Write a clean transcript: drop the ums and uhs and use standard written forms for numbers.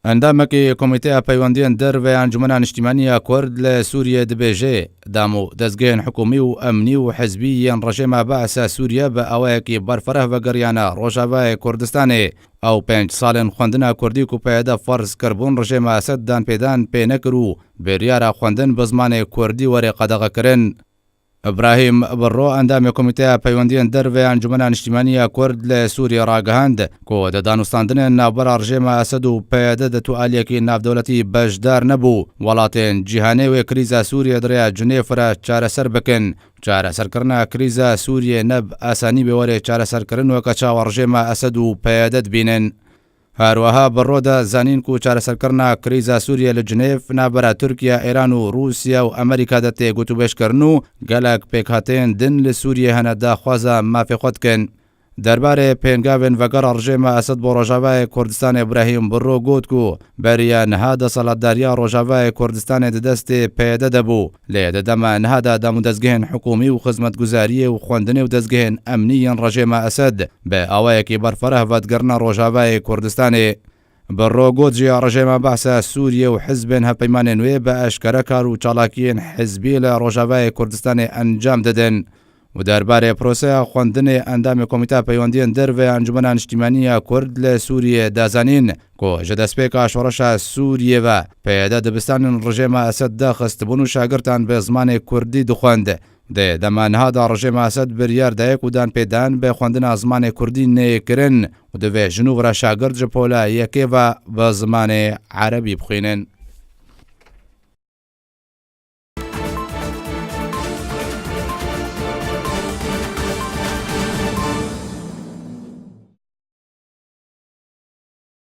ئەندامەکی کۆمیتەیە پەیوەندیان دەربە ئەنجومەنە نیشتیمانیە کورد لە سووریە دەبێژێ دام و دەستگەیەن حکومی و ئەمنی و حزبی یان ڕژێمە بەعسە سووریە بە ئەوەیەکی بەرفەرە بەگەڕیانە ڕۆژاوای کوردستانê ئەو 5 ساڵên خوێندنە کوردی و پەیەدە فەرزکردبوون ڕژێمە ئەسەددان پێدان پێ نەکرد و بێریارە خوێندن بە زمانی کوردی وەرێ قەدەغەکردن. ئەبراهیم بڕۆ ئەندامی کۆمیتەیە پەیوەندیان دەربە ئەنجومەنە نیشتیمانیە کورد لە سووریە ڕاگەهاند کۆ دەدانوستاندنێن ناوبەرە ڕژێمە ئەسەد و پەیەدە دەتوئالیەکی ناودەوڵەتی بەشدار نەبوو وڵاتێن جیهانێوێ کریزە سووریە درەیە جنێفرە چارەسەر بکەن چارەسەرکردنە کریزە سووریە نەب ئاسانی بێوەرێ چارەسەرکردن وەکە چاوە ڕژێمە ئەسەد و پەیەدەت بینن. هەروەها بڕۆدا زانین و چارەسەرکردنا کریزە سووریە لە جنێف نابەرە تورکیا ئێران و رووسیا و ئەمریکا دەتێ گوتوبێژکردن و گەلک پێکهاتەیەن دن لە سووریە هەنە داخوازە مافی خۆتکەن. دەربارەی پێنگاوێن ڤەگەڕە ڕژێمە ئەسەد بۆ ڕۆژاوای کوردستان ئیبراهیم بڕۆ گوت و بەریە نەها دەسەڵاتداریە ڕۆژاوای کوردستانê di destê pêde debû lê di dema niha de damûdezgehên hikûmî û xizmetguzariyê û xwendinê û dezgehên emnî yên rejêma Esed bi awayekî berfereh vedgirina Rojavayê Kurdistanê. بڕۆ گوت جیا ڕژێمە بەعسە سووریە و حزبên hepeymanên wê bi eşkere kar û çalakiyên hizbî li Rojavayê Kurdistanê encam didin. و دەربارەی پرۆسەیە خوێندنê ئەندامی کۆمیتە پەیوەندیان دەربە ئەنجومەنە نیشتیمانیە کورد لە سووریە دازانین کۆ ji destpêka şoreşa Sûriyê ve pêde dibistanên rejêma Esed daxistibûn û şagirtan bi zimanê Kurdî dixwend. Dê dema niha da rejêma Esed biryar dayek û dan pêdan bi xwendina zimanê Kurdî nêkirin û divê jinû re şagird ji pola yekê ve bi zimanê Erebî bixwînin.